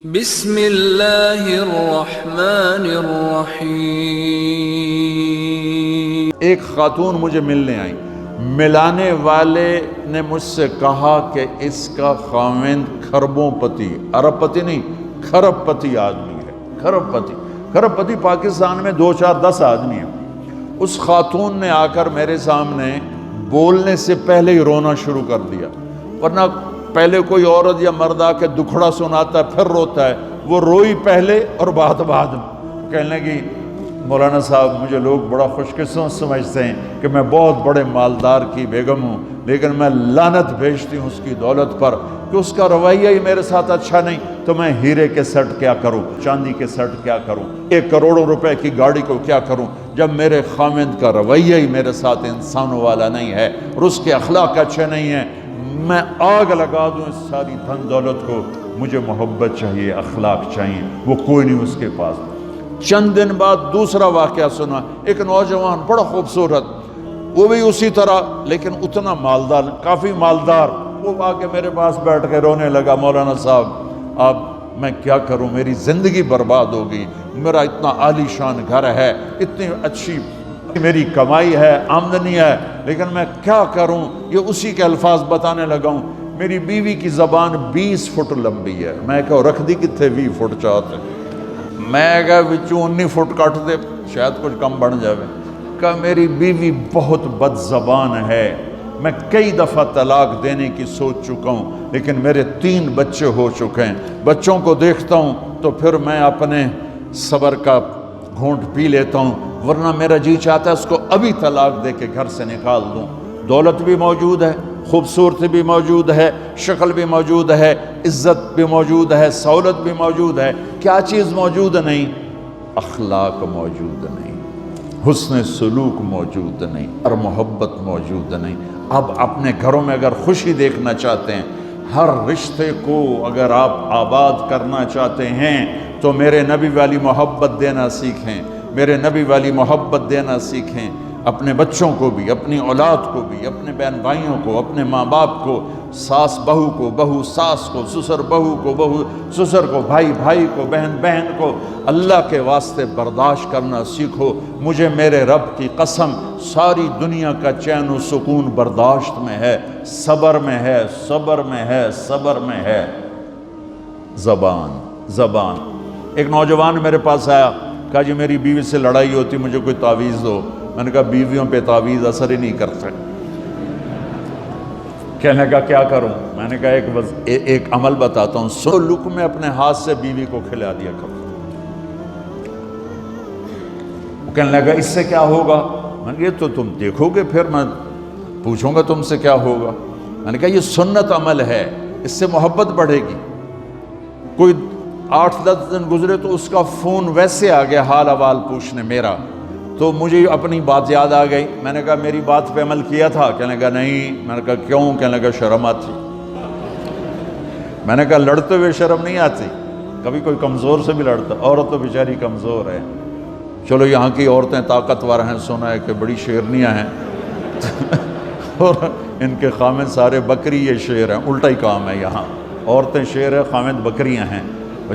بسم اللہ الرحمن الرحیم۔ ایک خاتون مجھے ملنے آئی، ملانے والے نے مجھ سے کہا کہ اس کا خاوند کھربوں پتی، ارب پتی نہیں، کھرب پتی آدمی ہے۔ کھرب پتی پاکستان میں 2-4-10 آدمی ہیں۔ اس خاتون نے آ کر میرے سامنے بولنے سے پہلے ہی رونا شروع کر دیا، ورنہ پہلے کوئی عورت یا مرد آ کے دکھڑا سناتا ہے پھر روتا ہے، وہ روئی پہلے اور بعد کہنے لگی مولانا صاحب مجھے لوگ بڑا خوش قسمت سمجھتے ہیں کہ میں بہت بڑے مالدار کی بیگم ہوں، لیکن میں لعنت بھیجتی ہوں اس کی دولت پر کہ اس کا رویہ ہی میرے ساتھ اچھا نہیں، تو میں ہیرے کے سیٹ کیا کروں، چاندی کے سیٹ کیا کروں، 1 کروڑ روپے کی گاڑی کو کیا کروں، جب میرے خاوند کا رویہ ہی میرے ساتھ انسانوں والا نہیں ہے اور اس کے اخلاق اچھے نہیں ہیں، میں آگ لگا دوں اس ساری دھن دولت کو، مجھے محبت چاہیے، اخلاق چاہیے، وہ کوئی نہیں اس کے پاس۔ چند دن بعد دوسرا واقعہ سنا، ایک نوجوان بڑا خوبصورت، وہ بھی اسی طرح لیکن اتنا مالدار، کافی مالدار، وہ آ کے میرے پاس بیٹھ کے رونے لگا، مولانا صاحب اب میں کیا کروں، میری زندگی برباد ہو گئی، میرا اتنا عالی شان گھر ہے، اتنی اچھی میری کمائی ہے، آمدنی ہے، لیکن میں کیا کروں، یہ اسی کے الفاظ بتانے لگا ہوں۔ میری بیوی کی زبان 20 فٹ لمبی ہے، میں کہا رکھ دی کتنے 20 فٹ چاہتے، میں کہا وچوں 19 فٹ کٹ دے شاید کچھ کم بن جاوے، کہا میری بیوی بہت بد زبان ہے، میں کئی دفعہ طلاق دینے کی سوچ چکا ہوں، لیکن میرے 3 بچے ہو چکے ہیں، بچوں کو دیکھتا ہوں تو پھر میں اپنے صبر کا گھونٹ پی لیتا ہوں، ورنہ میرا جی چاہتا ہے اس کو ابھی طلاق دے کے گھر سے نکال دوں۔ دولت بھی موجود ہے، خوبصورتی بھی موجود ہے، شکل بھی موجود ہے، عزت بھی موجود ہے، سہولت بھی موجود ہے، کیا چیز موجود نہیں؟ اخلاق موجود نہیں، حسن سلوک موجود نہیں، اور محبت موجود نہیں۔ اب اپنے گھروں میں اگر خوشی دیکھنا چاہتے ہیں، ہر رشتے کو اگر آپ آباد کرنا چاہتے ہیں تو میرے نبی والی محبت دینا سیکھیں، میرے نبی والی محبت دینا سیکھیں، اپنے بچوں کو بھی، اپنی اولاد کو بھی، اپنے بہن بھائیوں کو، اپنے ماں باپ کو، ساس بہو کو، بہو ساس کو، سسر بہو کو، بہو سسر کو، بھائی بھائی کو، بہن بہن کو، اللہ کے واسطے برداشت کرنا سیکھو۔ مجھے میرے رب کی قسم ساری دنیا کا چین و سکون برداشت میں ہے، صبر میں ہے، صبر میں ہے، صبر میں ہے۔ زبان ایک نوجوان میرے پاس آیا، کہا جی میری بیوی سے لڑائی ہوتی، مجھے کوئی تعویذ دو۔ میں نے کہا بیویوں پہ تعویذ اثر ہی نہیں کرتے۔ کہنے کا کیا کروں؟ میں نے کہا ایک عمل بتاتا ہوں، 100 لقمے اپنے ہاتھ سے بیوی کو کھلا دیا کرو۔ وہ کہنے لگا اس سے کیا ہوگا؟ میں نے کہا یہ تو تم دیکھو گے، پھر میں پوچھوں گا تم سے کیا ہوگا۔ میں نے کہا یہ سنت عمل ہے، اس سے محبت بڑھے گی۔ کوئی 8-10 دن گزرے تو اس کا فون ویسے آ گیا حال احوال پوچھنے میرا، تو مجھے اپنی بات یاد آ گئی۔ میں نے کہا میری بات پہ عمل کیا تھا؟ کہنے لگا نہیں۔ میں نے کہا کیوں؟ کہنے لگا شرم آتی۔ میں نے کہا لڑتے ہوئے شرم نہیں آتی؟ کبھی کوئی کمزور سے بھی لڑتا، عورت تو بیچاری کمزور ہے، چلو یہاں کی عورتیں طاقتور ہیں، سنا ہے کہ بڑی شیرنیاں ہیں اور ان کے خامد سارے بکری یہ شیر ہیں، الٹا ہی کام ہے، یہاں عورتیں شیر ہے، خامد بکریاں ہیں۔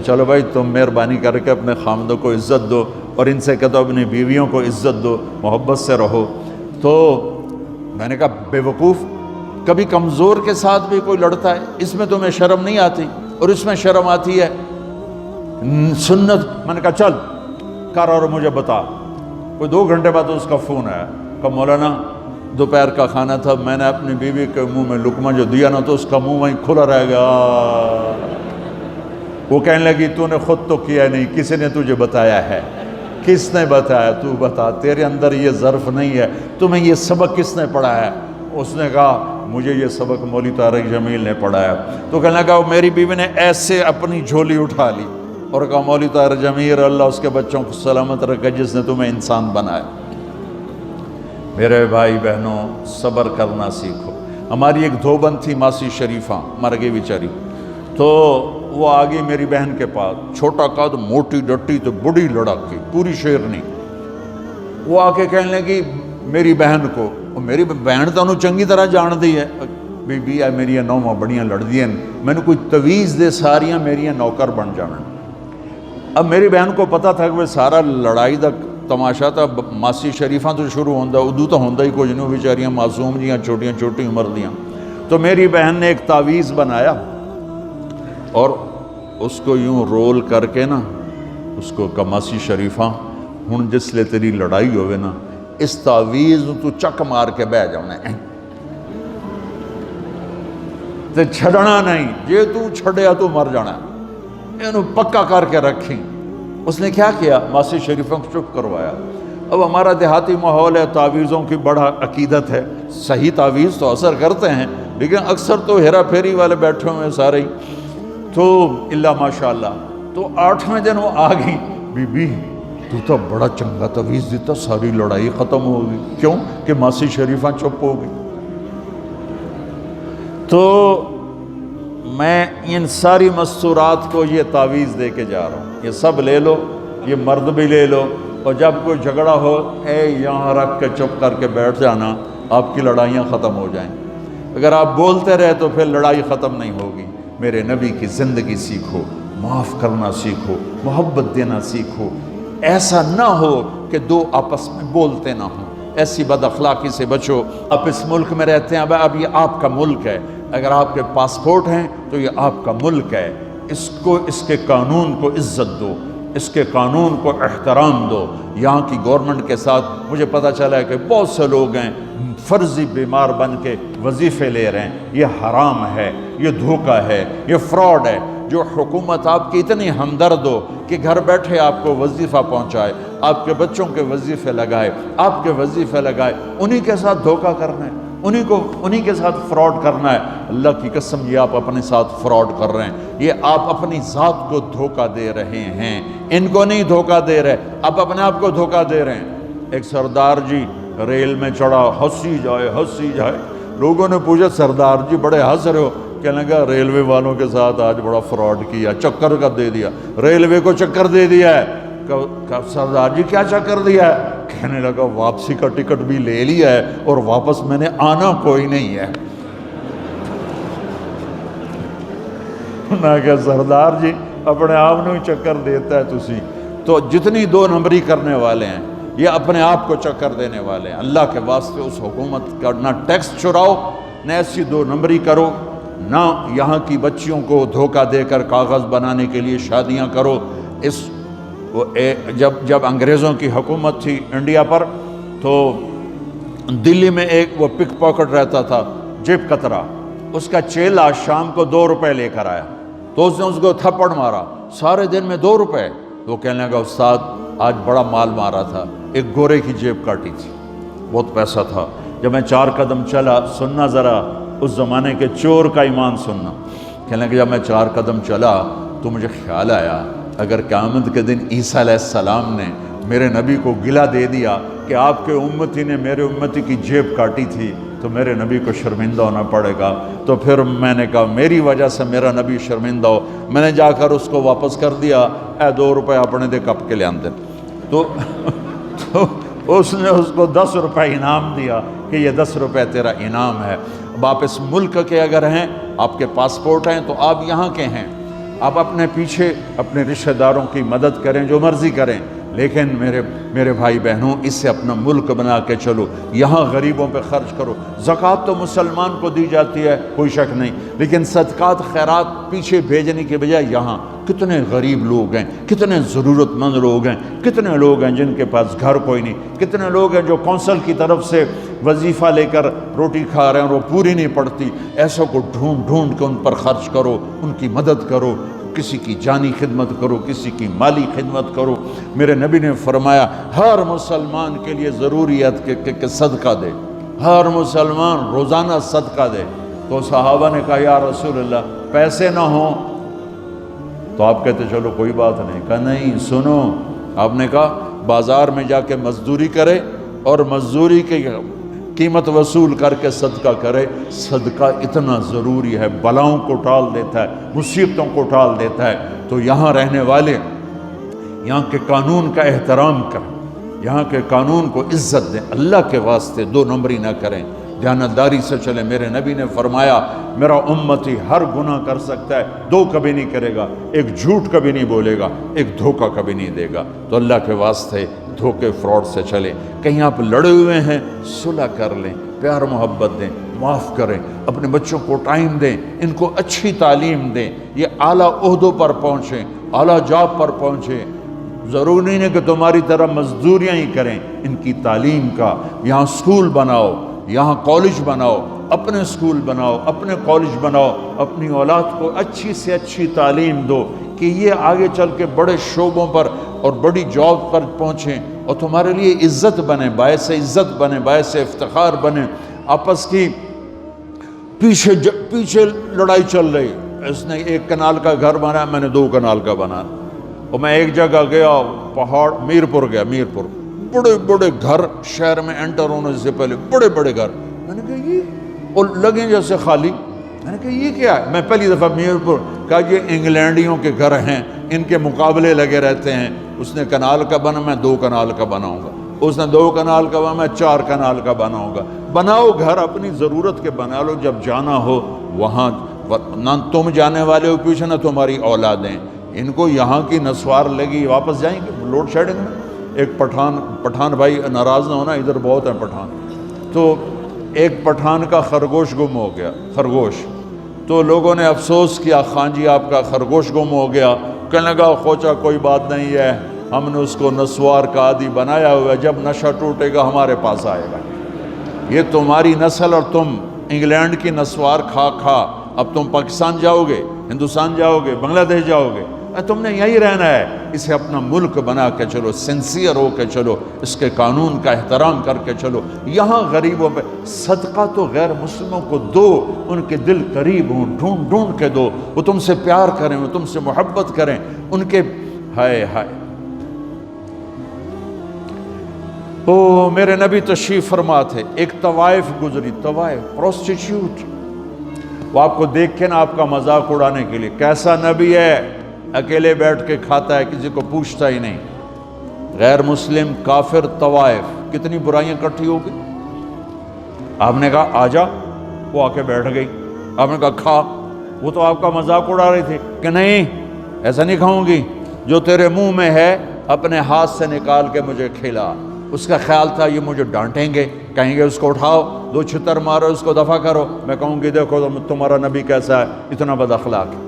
چلو بھائی تم مہربانی کر کے اپنے خامدوں کو عزت دو، اور ان سے کہتا ہوں اپنی بیویوں کو عزت دو، محبت سے رہو۔ تو میں نے کہا بے وقوف، کبھی کمزور کے ساتھ بھی کوئی لڑتا ہے، اس میں تمہیں شرم نہیں آتی؟ اور اس میں شرم آتی ہے سنت۔ میں نے کہا چل کر اور مجھے بتا۔ کوئی 2 گھنٹے بعد اس کا فون آیا، کہا مولانا دوپہر کا کھانا تھا، میں نے اپنی بیوی کے منہ میں لقمہ جو دیا نا تو اس کا منہ وہیں کھلا رہ گیا۔ وہ کہنے لگی تو نے خود تو کیا نہیں، کسی نے تجھے بتایا ہے؟ کس نے بتایا؟ تو بتا، تیرے اندر یہ ظرف نہیں ہے، تمہیں یہ سبق کس نے پڑھایا ہے؟ اس نے کہا مجھے یہ سبق مولوی طارق جمیل نے پڑھایا۔ تو کہنے لگا میری بیوی نے ایسے اپنی جھولی اٹھا لی اور کہا مولوی طارق جمیل اللہ اس کے بچوں کو سلامت رکھے جس نے تمہیں انسان بنایا۔ میرے بھائی بہنوں صبر کرنا سیکھو۔ ہماری ایک دھوبند تھی ماسی شریفہ، مر گئی بیچاری، تو وہ آ گئی میری بہن کے پاس، چھوٹا قد، موٹی ڈٹی تو بڑی لڑکی، پوری شیرنی۔ وہ آ کے کہنے لگی میری بہن کو، میری بہن تو انہوں چنگی طرح جان دی ہے، بھی میری نوواں بڑیاں لڑدیاں مینو کوئی تویز دے ساریاں میری نوکر بن جان۔ اب میری بہن کو پتہ تھا کہ سارا لڑائی دا تماشا تھا ماسی شریفاں تو شروع ہوتا، ادو تو ہوتا ہی کچھ نہیں، بیچاریاں معصوم جیاں چھوٹیاں چھوٹی عمر دیاں۔ تو میری بہن نے ایک تعویذ بنایا اور اس کو یوں رول کر کے نا اس کو کماسی شریفاں ہن جس لے تیری لڑائی ہوئے نا اس تعویذ تو چک مار کے بہ جانا ہے تے چھڑنا نہیں، جے تو چھڑیا تو مر جانا ہے، انہوں پکا کر کے رکھیں۔ اس نے کیا کیا؟ ماسی شریفوں کو چپ کروایا۔ اب ہمارا دیہاتی ماحول ہے، تعویذوں کی بڑا عقیدت ہے، صحیح تعویذ تو اثر کرتے ہیں لیکن اکثر تو ہیرا پھیری والے بیٹھے ہوئے سارے ہی، تو اللہ ماشاءاللہ۔ تو 8ویں دن وہ آ گئی، بی بی تو بڑا چنگا تعویذ دیتا، ساری لڑائی ختم ہو گئی۔ کیوں کہ ماسی شریفاں چپ ہو گئی۔ تو میں ان ساری مستورات کو یہ تعویذ دے کے جا رہا ہوں، یہ سب لے لو، یہ مرد بھی لے لو، اور جب کوئی جھگڑا ہو اے یہاں رکھ کے چپ کر کے بیٹھ جانا، آپ کی لڑائیاں ختم ہو جائیں۔ اگر آپ بولتے رہے تو پھر لڑائی ختم نہیں ہوگی۔ میرے نبی کی زندگی سیکھو، معاف کرنا سیکھو، محبت دینا سیکھو۔ ایسا نہ ہو کہ دو آپس میں بولتے نہ ہوں، ایسی بد اخلاقی سے بچو۔ آپ اس ملک میں رہتے ہیں، اب یہ آپ کا ملک ہے، اگر آپ کے پاسپورٹ ہیں تو یہ آپ کا ملک ہے، اس کے قانون کو عزت دو، اس کے قانون کو احترام دو۔ یہاں کی گورنمنٹ کے ساتھ مجھے پتہ چلا ہے کہ بہت سے لوگ ہیں فرضی بیمار بن کے وظیفے لے رہے ہیں، یہ حرام ہے، یہ دھوکہ ہے، یہ فراڈ ہے۔ جو حکومت آپ کی اتنی ہمدرد ہو کہ گھر بیٹھے آپ کو وظیفہ پہنچائے، آپ کے بچوں کے وظیفے لگائے، آپ کے وظیفے لگائے، انہی کے ساتھ دھوکہ کرنا ہے، انہی کے ساتھ فراڈ کرنا ہے۔ اللہ کی قسم یہ آپ اپنے ساتھ فراڈ کر رہے ہیں، یہ آپ اپنی ذات کو دھوکہ دے رہے ہیں، ان کو نہیں دھوکہ دے رہے، آپ اپنے آپ کو دھوکہ دے رہے ہیں۔ ایک سردار جی ریل میں چڑھا، ہنسی جائے، لوگوں نے پوچھا سردار جی بڑے ہنس رہے ہو؟ کہنے لگا ریلوے والوں کے ساتھ آج بڑا فراڈ کیا، چکر کا دے دیا، ریلوے کو چکر دے دیا ہے۔ سردار جی کیا چکر دیا ہے؟ کہنے لگا واپسی کا ٹکٹ بھی لے لیا ہے اور واپس میں نے آنا کوئی نہیں ہے۔ میں کہا سردار جی اپنے آپ نے چکر دیتا ہے تسی تو جتنی 2 نمبری کرنے والے ہیں یہ اپنے آپ کو چکر دینے والے ہیں۔ اللہ کے واسطے اس حکومت کا نہ ٹیکس چراؤ، نہ ایسی 2 نمبری کرو، نہ یہاں کی بچیوں کو دھوکہ دے کر کاغذ بنانے کے لیے شادیاں کرو۔ جب انگریزوں کی حکومت تھی انڈیا پر تو دلی میں ایک وہ پک پاکٹ رہتا تھا جیب کترا، اس کا چیلا شام کو 2 روپے لے کر آیا تو اس نے اس کو تھپڑ مارا، سارے دن میں 2 روپے۔ تو کہنے لگا استاد آج بڑا مال مارا تھا، ایک گورے کی جیب کاٹی تھی، بہت پیسہ تھا۔ جب میں 4 قدم چلا، سننا ذرا اس زمانے کے چور کا ایمان سننا، کہنے لگا جب میں 4 قدم چلا تو مجھے خیال آیا اگر قیامت کے دن عیسیٰ علیہ السلام نے میرے نبی کو گلہ دے دیا کہ آپ کے امتی نے میرے امتی کی جیب کاٹی تھی تو میرے نبی کو شرمندہ ہونا پڑے گا، تو پھر میں نے کہا میری وجہ سے میرا نبی شرمندہ ہو۔ میں نے جا کر اس کو واپس کر دیا، اے 2 روپے اپنے دے کپ کے لے آندے۔ تو اس نے اس کو 10 روپے انعام دیا کہ یہ 10 روپے تیرا انعام ہے۔ اب آپ اس ملک کے اگر ہیں، آپ کے پاسپورٹ ہیں تو آپ یہاں کے ہیں، آپ اپنے پیچھے اپنے رشتہ داروں کی مدد کریں، جو مرضی کریں، لیکن میرے بھائی بہنوں اسے اپنا ملک بنا کے چلو، یہاں غریبوں پہ خرچ کرو۔ زکوٰۃ تو مسلمان کو دی جاتی ہے کوئی شک نہیں، لیکن صدقات خیرات پیچھے بھیجنے کے بجائے یہاں کتنے غریب لوگ ہیں، کتنے ضرورت مند لوگ ہیں، کتنے لوگ ہیں جن کے پاس گھر کوئی نہیں، کتنے لوگ ہیں جو کونسل کی طرف سے وظیفہ لے کر روٹی کھا رہے ہیں اور وہ پوری نہیں پڑتی۔ ایسوں کو ڈھونڈ کے ان پر خرچ کرو، ان کی مدد کرو، کسی کی جانی خدمت کرو، کسی کی مالی خدمت کرو۔ میرے نبی نے فرمایا ہر مسلمان کے لیے ضروریت کہ صدقہ دے، ہر مسلمان روزانہ صدقہ دے۔ تو صحابہ نے کہا یا رسول اللہ پیسے نہ ہوں تو آپ کہتے چلو کوئی بات نہیں۔ کہا نہیں سنو، آپ نے کہا بازار میں جا کے مزدوری کرے اور مزدوری کی قیمت وصول کر کے صدقہ کرے۔ صدقہ اتنا ضروری ہے، بلاؤں کو ٹال دیتا ہے، مصیبتوں کو ٹال دیتا ہے۔ تو یہاں رہنے والے یہاں کے قانون کا احترام کریں، یہاں کے قانون کو عزت دیں، اللہ کے واسطے 2 نمبری نہ کریں۔ دیانتداری سے چلیں۔ میرے نبی نے فرمایا میرا امتی ہر گناہ کر سکتا ہے، دو کبھی نہیں کرے گا، ایک جھوٹ کبھی نہیں بولے گا، ایک دھوکہ کبھی نہیں دے گا۔ تو اللہ کے واسطے دھوکے فراڈ سے چلیں۔ کہیں آپ لڑے ہوئے ہیں صلح کر لیں، پیار محبت دیں، معاف کریں، اپنے بچوں کو ٹائم دیں، ان کو اچھی تعلیم دیں، یہ اعلیٰ عہدوں پر پہنچیں، اعلیٰ جاب پر پہنچیں۔ ضروری نہیں ہے کہ تمہاری طرح مزدوریاں ہی کریں، ان کی تعلیم کا یہاں سکول بناؤ، یہاں کالج بناؤ، اپنے سکول بناؤ، اپنے کالج بناؤ، اپنی اولاد کو اچھی سے اچھی تعلیم دو کہ یہ آگے چل کے بڑے شعبوں پر اور بڑی جاب پر پہنچیں اور تمہارے لیے عزت بنے، باعث عزت بنے، باعث افتخار بنے۔ آپس کی پیچھے لڑائی چل رہی، اس نے 1 کنال کا گھر بنایا، میں نے 2 کنال کا بنایا، اور میں ایک جگہ گیا پہاڑ میرپور گیا، میرپور بڑے بڑے گھر شہر میں انٹر ہونے سے پہلے بڑے بڑے گھر، میں نے کہا یہ اور لگیں جیسے خالی، میں نے کہا یہ کیا ہے؟ میں پہلی دفعہ میرپور کہا یہ انگلینڈیوں کے گھر ہیں، ان کے مقابلے لگے رہتے ہیں، اس نے کنال کا بنا، میں 2 کنال کا بناؤں گا، اس نے 2 کنال کا بنا، میں 4 کنال کا بناؤں گا۔ بناؤ گھر اپنی ضرورت کے بنا لو، جب جانا ہو وہاں، نہ تم جانے والے ہو پیچھے، نہ تمہاری اولادیں، ان کو یہاں کی نسوار لگی، واپس جائیں گے لوڈ شیڈنگ میں۔ ایک پٹھان بھائی ناراض نہ ہونا، ادھر بہت ہیں پٹھان، تو ایک پٹھان کا خرگوش گم ہو گیا، خرگوش، تو لوگوں نے افسوس کیا خان جی آپ کا خرگوش گم ہو گیا، کہنے لگا خوچا کوئی بات نہیں ہے، ہم نے اس کو نسوار کا عادی بنایا ہوا ہے، جب نشہ ٹوٹے گا ہمارے پاس آئے گا۔ یہ تمہاری نسل اور تم انگلینڈ کی نسوار کھا کھا اب تم پاکستان جاؤ گے، ہندوستان جاؤ گے، بنگلہ دیش جاؤ گے، تم نے یہی رہنا ہے۔ اسے اپنا ملک بنا کے چلو، سنسیئر ہو کے چلو، اس کے قانون کا احترام کر کے چلو۔ یہاں غریبوں پہ صدقہ تو غیر مسلموں کو دو، ان کے دل قریب ہوں، ڈھونڈ ڈھونڈ کے دو، وہ تم سے پیار کریں، وہ تم سے محبت کریں، ان کے ہائے ہائے۔ او میرے نبی تشریف فرما تھے، ایک طوائف گزری، طوائف پروسٹیٹیوٹ، وہ آپ کو دیکھ کے نا آپ کا مذاق اڑانے کے لیے، کیسا نبی ہے، اکیلے بیٹھ کے کھاتا ہے، کسی کو پوچھتا ہی نہیں۔ غیر مسلم کافر طوائف، کتنی برائیاں اکٹھی ہو گئی۔ آپ نے کہا آ جا، وہ آ کے بیٹھ گئی، آپ نے کہا کھا، وہ تو آپ کا مذاق اڑا رہی تھی کہ نہیں ایسا نہیں کھاؤں گی، جو تیرے منہ میں ہے اپنے ہاتھ سے نکال کے مجھے کھلا۔ اس کا خیال تھا یہ مجھے ڈانٹیں گے، کہیں گے اس کو اٹھاؤ، 2 چھتر مارو، اس کو دفع کرو، میں کہوں گی دیکھو تمہارا نبی کیسا ہے، اتنا بد اخلاق ہے۔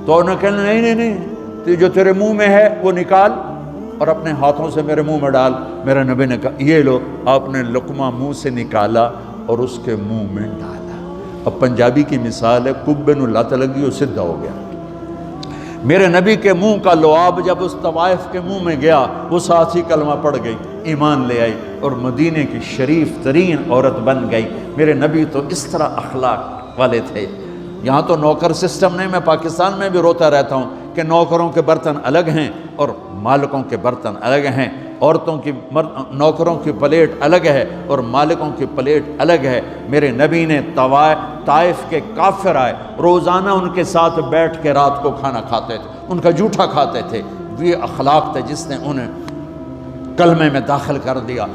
تو انہوں نے کہا نہیں، جو تیرے منہ میں ہے وہ نکال اور اپنے ہاتھوں سے میرے منہ میں ڈال۔ میرے نبی نے کہا یہ لو، آپ نے لقمہ منہ سے نکالا اور اس کے منہ میں ڈالا۔ اب پنجابی کی مثال ہے، کبے نو لت لگی اور سدھا ہو گیا۔ میرے نبی کے منہ کا لعاب جب اس طوائف کے منہ میں گیا، وہ ساتھ ہی کلمہ پڑھ گئی، ایمان لے آئی اور مدینے کی شریف ترین عورت بن گئی۔ میرے نبی تو اس طرح اخلاق والے تھے۔ یہاں تو نوکر سسٹم نہیں، میں پاکستان میں بھی روتا رہتا ہوں کہ نوکروں کے برتن الگ ہیں اور مالکوں کے برتن الگ ہیں، عورتوں کی نوکروں کی پلیٹ الگ ہے اور مالکوں کی پلیٹ الگ ہے۔ میرے نبی نے طائف کے کافر آئے، روزانہ ان کے ساتھ بیٹھ کے رات کو کھانا کھاتے تھے، ان کا جھوٹا کھاتے تھے۔ یہ اخلاق تھے جس نے انہیں کلمے میں داخل کر دیا۔